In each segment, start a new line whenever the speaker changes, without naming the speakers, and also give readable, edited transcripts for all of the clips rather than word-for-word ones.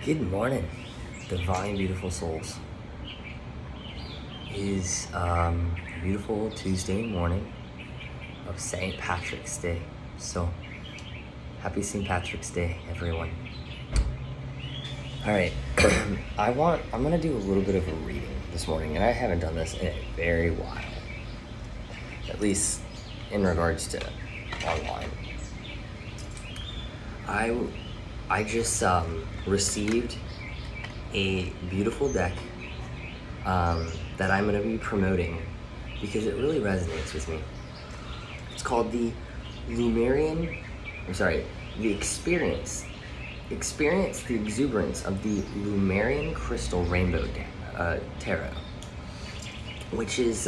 Good morning, divine, beautiful souls. It is a beautiful Tuesday morning of St. Patrick's Day. So, happy St. Patrick's Day, everyone. All right, I'm gonna do a little bit of a reading this morning, and I haven't done this in a very while, at least in regards to online. I just received a beautiful deck that I'm going to be promoting because it really resonates with me. It's called the Experience the Exuberance of the Lumerian Crystal Rainbow Tarot, which is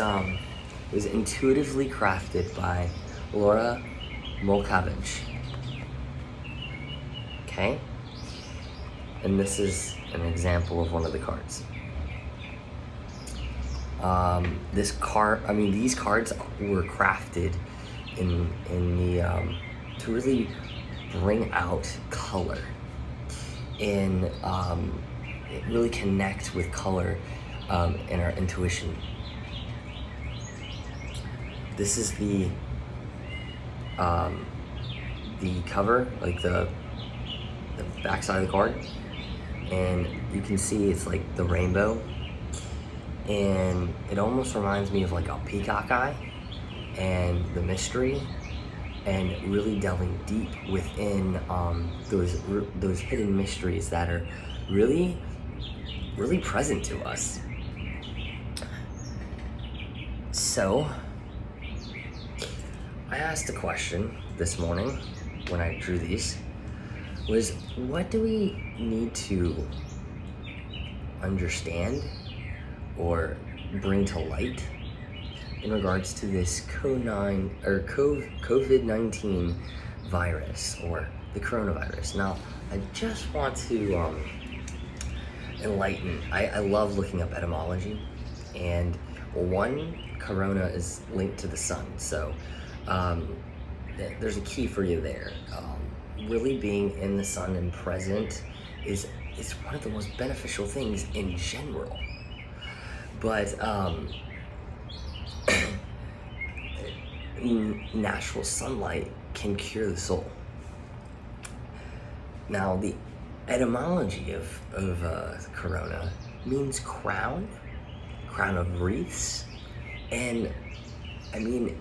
was intuitively crafted by Laura Molkavich. Okay? And this is an example of one of the cards. These cards were crafted in the to really bring out color and really connect with color in our intuition. This is the cover, like the back side of the card, and you can see it's like the rainbow, and it almost reminds me of like a peacock eye and the mystery, and really delving deep within those hidden mysteries that are really present to us. So I asked a question this morning when I drew these, was what do we need to understand or bring to light in regards to this COVID-19 virus, or the coronavirus? Now, I just want to enlighten. I love looking up etymology, and one, corona is linked to the sun, so there's a key for you there. Really being in the sun and present is one of the most beneficial things in general. But natural sunlight can cure the soul. Now, the etymology of corona means crown of wreaths, and I mean,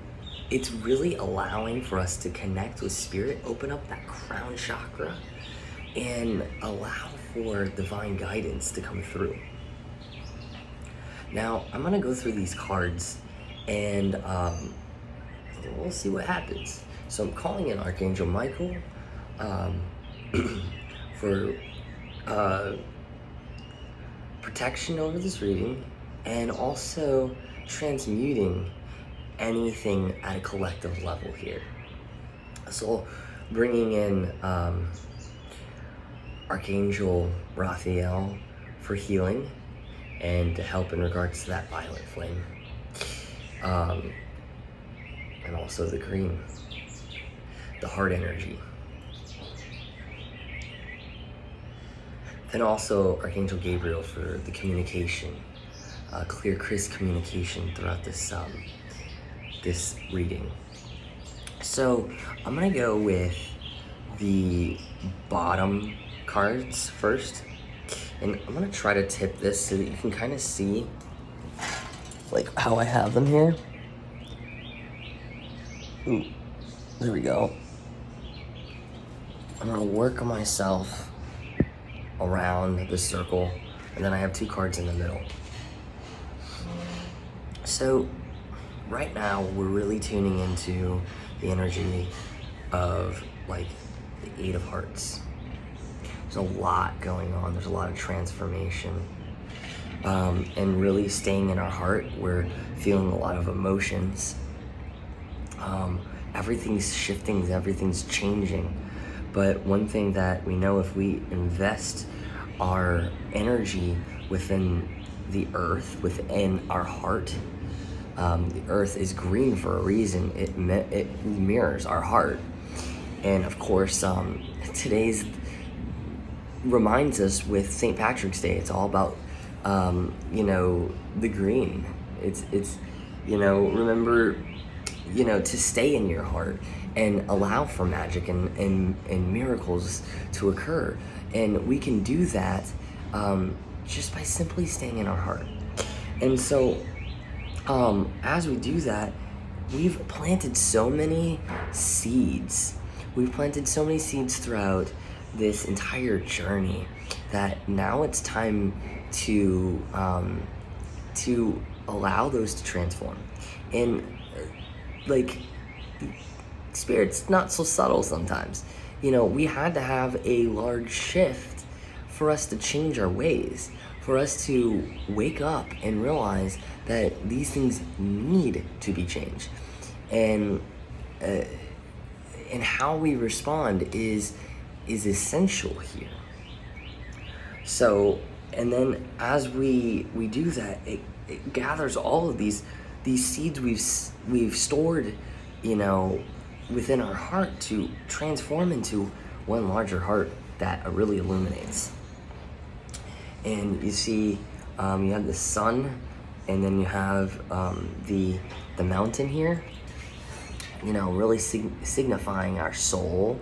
it's really allowing for us to connect with spirit, open up that crown chakra, and allow for divine guidance to come through. Now, I'm gonna go through these cards, and we'll see what happens. So I'm calling in Archangel Michael for protection over this reading, and also transmuting anything at a collective level here. So bringing in Archangel Raphael for healing and to help in regards to that violet flame, and also the green, the heart energy. Then also Archangel Gabriel for the communication, clear, crisp communication throughout this reading. So I'm gonna go with the bottom cards first, and I'm gonna try to tip this so that you can kind of see like how I have them here. Ooh, there we go. I'm gonna work myself around the circle, and then I have two cards in the middle. So right now, we're really tuning into the energy of like the Eight of Hearts. There's a lot going on. There's a lot of transformation. And really staying in our heart, we're feeling a lot of emotions. Everything's shifting, everything's changing. But one thing that we know, if we invest our energy within the earth, within our heart, the earth is green for a reason. It mirrors our heart. And of course, today's reminds us with St. Patrick's Day, it's all about, you know, the green. It's, you know, remember, you know, to stay in your heart and allow for magic and miracles to occur. And we can do that just by simply staying in our heart. And so as we do that, we've planted so many seeds. We've planted so many seeds throughout this entire journey that now it's time to allow those to transform. And like, Spirit's not so subtle sometimes. You know, we had to have a large shift for us to change our ways, for us to wake up and realize that these things need to be changed. And how we respond is essential here. So, and then as we do that, it gathers all of these seeds we've stored, you know, within our heart to transform into one larger heart that really illuminates. And you see, you have the sun, and then you have the mountain here, you know, really signifying our soul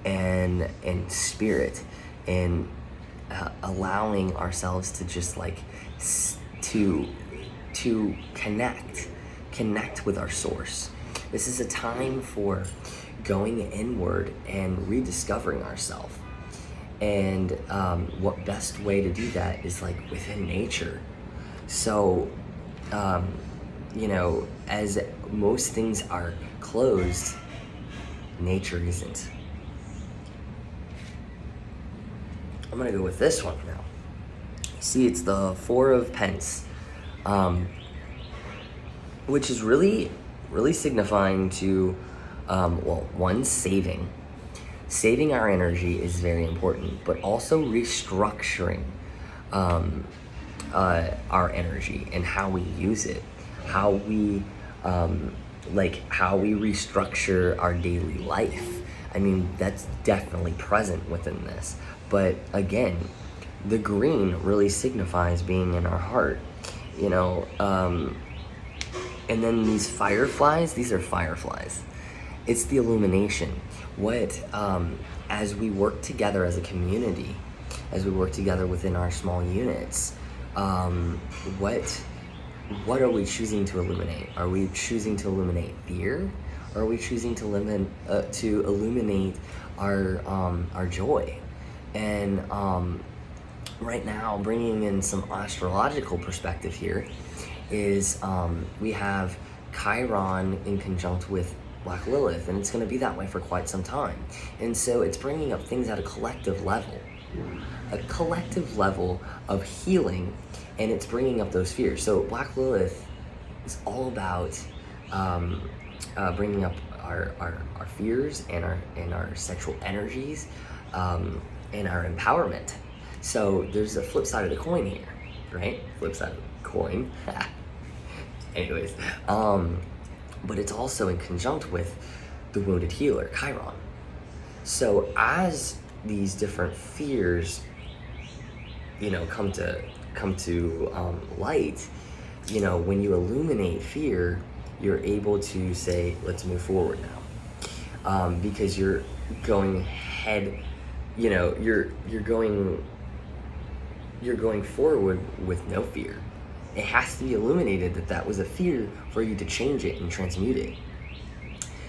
and spirit, and allowing ourselves to just like to connect with our source. This is a time for going inward and rediscovering ourselves. And what best way to do that is like within nature. So, you know, as most things are closed, nature isn't. I'm gonna go with this one now. See, it's the Four of Pence, which is really signifying to, well, one, saving our energy is very important, but also restructuring our energy and how we use it, how we restructure our daily life. I mean, that's definitely present within this. But again, the green really signifies being in our heart, you know. And then these fireflies, these are fireflies. It's the illumination. What, as we work together as a community, as we work together within our small units, what are we choosing to illuminate? Are we choosing to illuminate fear? Or are we choosing to illuminate our joy? And right now, bringing in some astrological perspective here, is we have Chiron in conjunct with Black Lilith, and it's going to be that way for quite some time. And so it's bringing up things at a collective level of healing, and it's bringing up those fears. So Black Lilith is all about bringing up our fears and our sexual energies, and our empowerment. So there's a flip side of the coin here, right? Flip side of the coin. Anyways, but it's also in conjunct with the wounded healer, Chiron. So as these different fears, you know, come to light, you know, when you illuminate fear, you're able to say, let's move forward now, because you're going head, you know, you're going forward with no fear. It has to be illuminated that was a fear for you to change it and transmute it.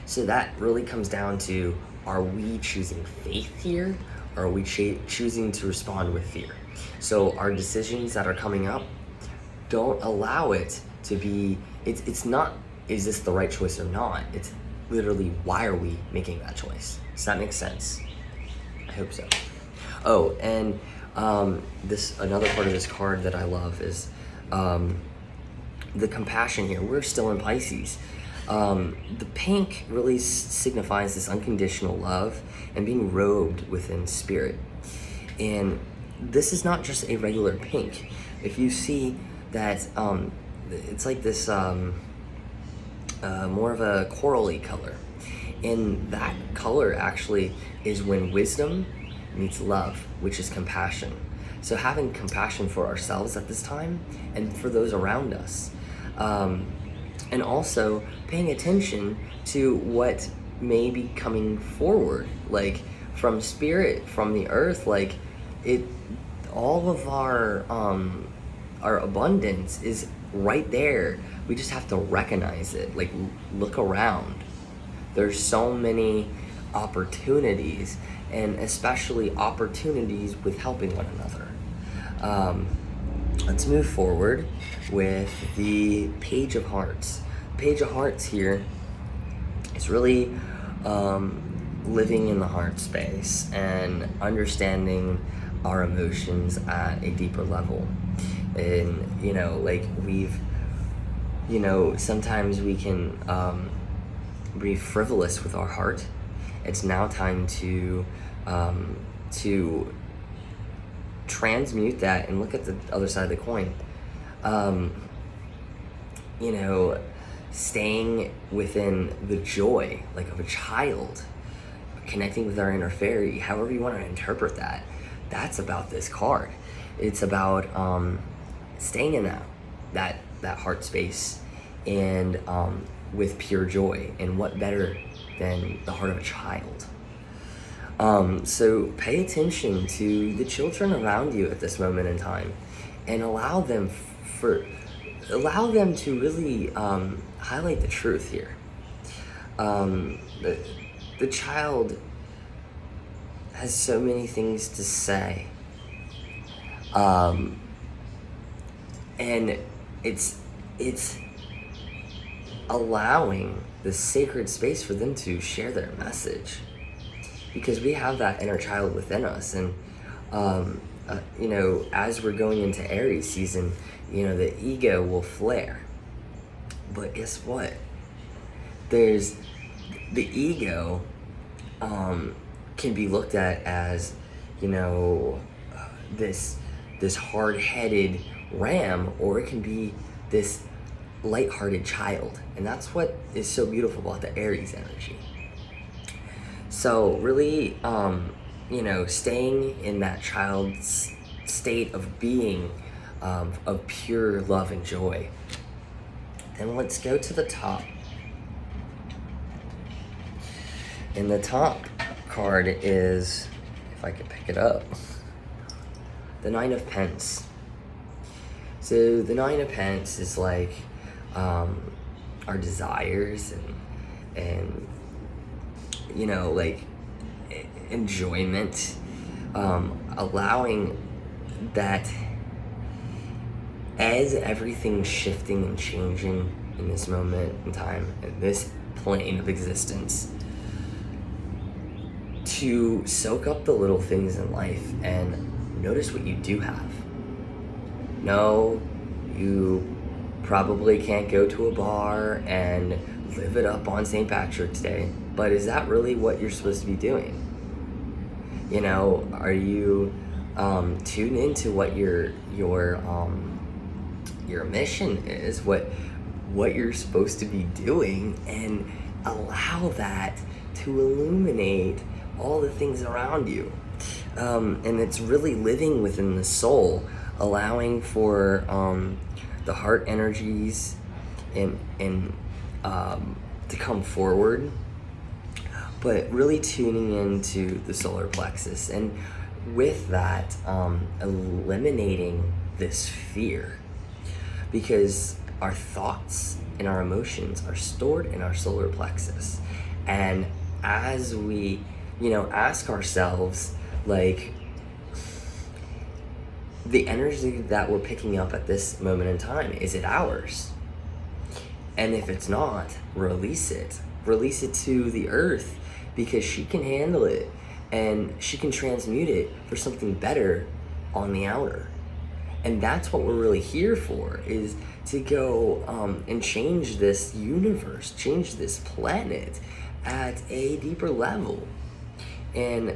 So that really comes down to, are we choosing faith here, or are we choosing to respond with fear? So our decisions that are coming up, don't allow it to be, it's not, is this the right choice or not? It's literally, why are we making that choice? Does that make sense? I hope so. Oh, and this, another part of this card that I love is the compassion here. We're still in Pisces. The pink really signifies this unconditional love and being robed within spirit. And this is not just a regular pink. If you see that, it's like this more of a corally color. And that color actually is when wisdom meets love, which is compassion. So having compassion for ourselves at this time and for those around us. And also paying attention to what may be coming forward, like from spirit, from the earth, like all of our abundance is right there. We just have to recognize it, like look around. There's so many opportunities, and especially opportunities with helping one another. Let's move forward with the Page of Hearts. Page of Hearts here is really living in the heart space and understanding our emotions at a deeper level. And, like sometimes we can be frivolous with our heart. It's now time to transmute that and look at the other side of the coin. Staying within the joy, like of a child, connecting with our inner fairy, however you want to interpret that. That's about this card. It's about staying in that heart space and with pure joy. And what better than the heart of a child? So pay attention to the children around you at this moment in time, and allow them to really highlight the truth here. The child has so many things to say, and it's allowing the sacred space for them to share their message, because we have that inner child within us. And as we're going into Aries season, the ego will flare. But guess what? There's the ego can be looked at as, this hard-headed ram, or it can be this light-hearted child. And that's what is so beautiful about the Aries energy. So really, staying in that child's state of being, of pure love and joy. Then let's go to the top. And the top card is, if I could pick it up, the Nine of Pence. So the Nine of Pence is like our desires and like enjoyment, allowing that as everything's shifting and changing in this moment in time, in this plane of existence, to soak up the little things in life and notice what you do have. No, you probably can't go to a bar and live it up on St. Patrick's Day, but is that really what you're supposed to be doing? Are you tuned into what your mission is, what you're supposed to be doing, and allow that to illuminate all the things around you? And it's really living within the soul, allowing for the heart energies and to come forward, but really tuning into the solar plexus, and with that eliminating this fear, because our thoughts and our emotions are stored in our solar plexus. And as we ask ourselves, like, the energy that we're picking up at this moment in time, is it ours? And if it's not, release it to the earth, because she can handle it and she can transmute it for something better on the outer. And that's what we're really here for, is to go and change this universe, change this planet at a deeper level. And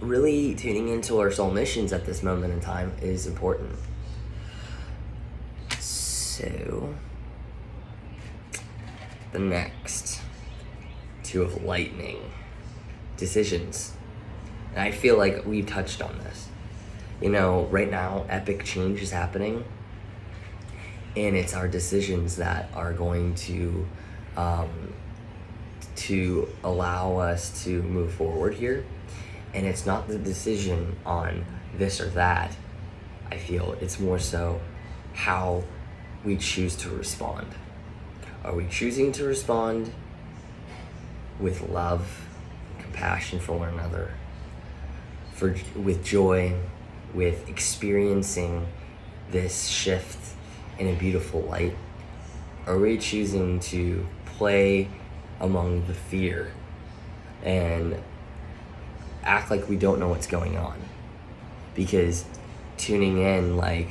really tuning into our soul missions at this moment in time is important. So, the next, Two of Lightning. Decisions. And I feel like we've touched on this. You know, right now, epic change is happening. And it's our decisions that are going to allow us to move forward here. And it's not the decision on this or that, I feel. It's more so how we choose to respond. Are we choosing to respond with love, compassion for one another, with joy, with experiencing this shift in a beautiful light? Or are we choosing to play among the fear and act like we don't know what's going on? Because tuning in like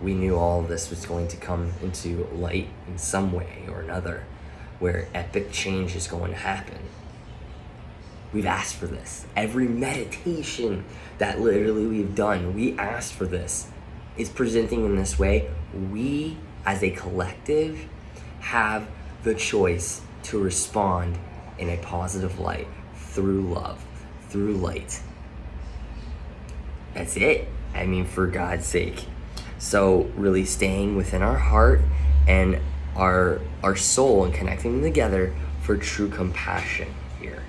we knew all of this was going to come into light in some way or another, where epic change is going to happen. We've asked for this. Every meditation that literally we've done, we asked for this. It's presenting in this way. We, as a collective, have the choice to respond in a positive light, through love, through light. That's it. I mean, for God's sake. So really staying within our heart and our soul and connecting them together for true compassion here.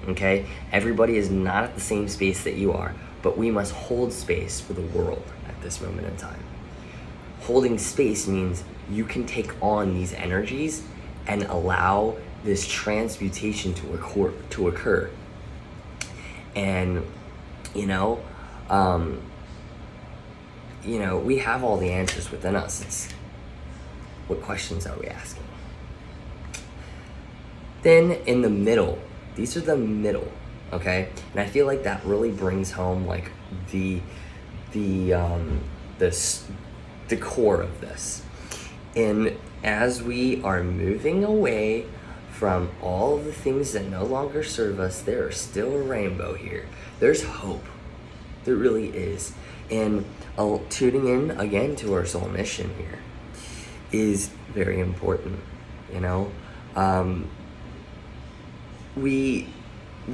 Okay? Everybody is not at the same space that you are, but we must hold space for the world at this moment in time. Holding space means you can take on these energies and allow this transmutation to occur. And, we have all the answers within us. It's what questions are we asking? Then in the middle, these are the middle, okay? And I feel like that really brings home like the core of this. And as we are moving away from all of the things that no longer serve us, there is still a rainbow here. There's hope. There really is. And tuning in again to our soul mission here is very important, We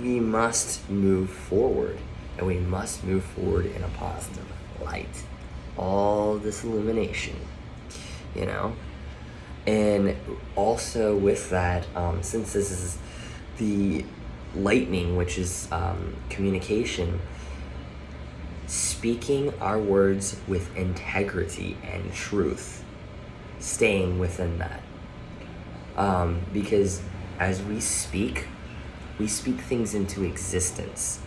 must move forward, and we must move forward in a positive light. All this illumination, And also with that, since this is the lightning, which is communication, speaking our words with integrity and truth, staying within that. Because as we speak things into existence.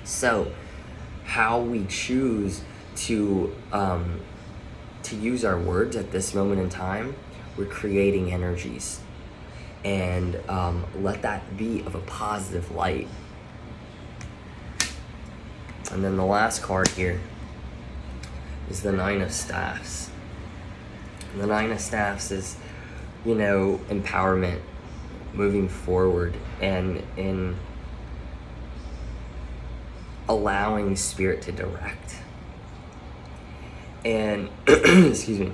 So how we choose to use our words at this moment in time, we're creating energies. And let that be of a positive light. And then the last card here is the Nine of Staffs. And the Nine of Staffs is, empowerment, moving forward, and in allowing spirit to direct. And, excuse me,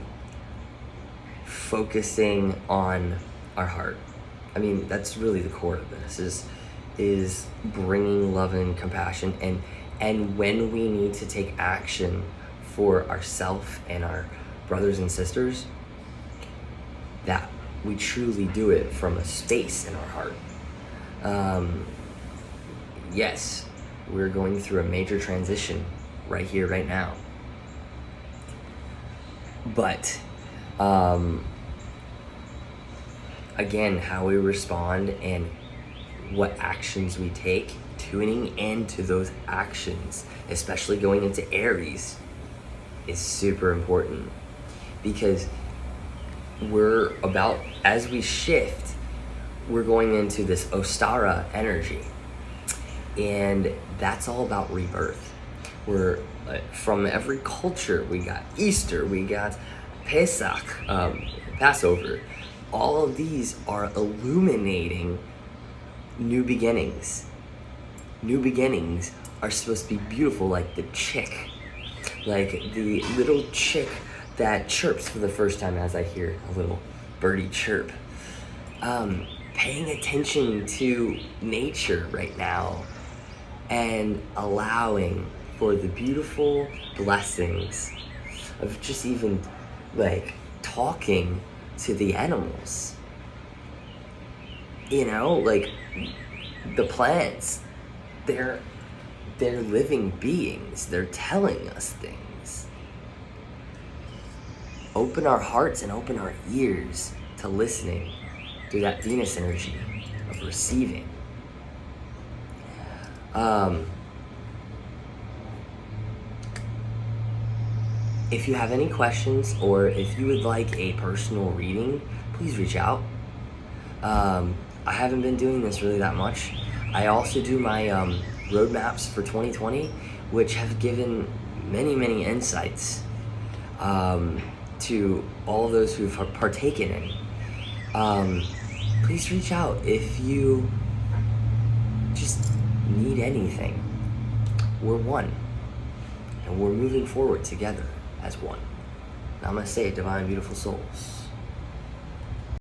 focusing on our heart. I mean, that's really the core of this, is bringing love and compassion, and when we need to take action for ourselves and our brothers and sisters, that we truly do it from a space in our heart. Yes, we're going through a major transition right here, right now. But, again, how we respond and what actions we take, tuning into those actions, especially going into Aries, is super important. Because as we shift, we're going into this Ostara energy. And that's all about rebirth. We're from every culture. We got Easter, we got Pesach, Passover. All of these are illuminating new beginnings. New beginnings are supposed to be beautiful, like the chick. Like the little chick that chirps for the first time as I hear a little birdie chirp. Paying attention to nature right now and allowing for the beautiful blessings of just even like talking to the animals. You know, like the plants, they're living beings. They're telling us things. Open our hearts and open our ears to listening through that Venus energy of receiving. If you have any questions or if you would like a personal reading, please reach out. I haven't been doing this really that much. I also do my roadmaps for 2020, which have given many insights to all of those who've partaken in. Please reach out if you just need anything. We're one, and we're moving forward together as one. Namaste, divine, beautiful souls.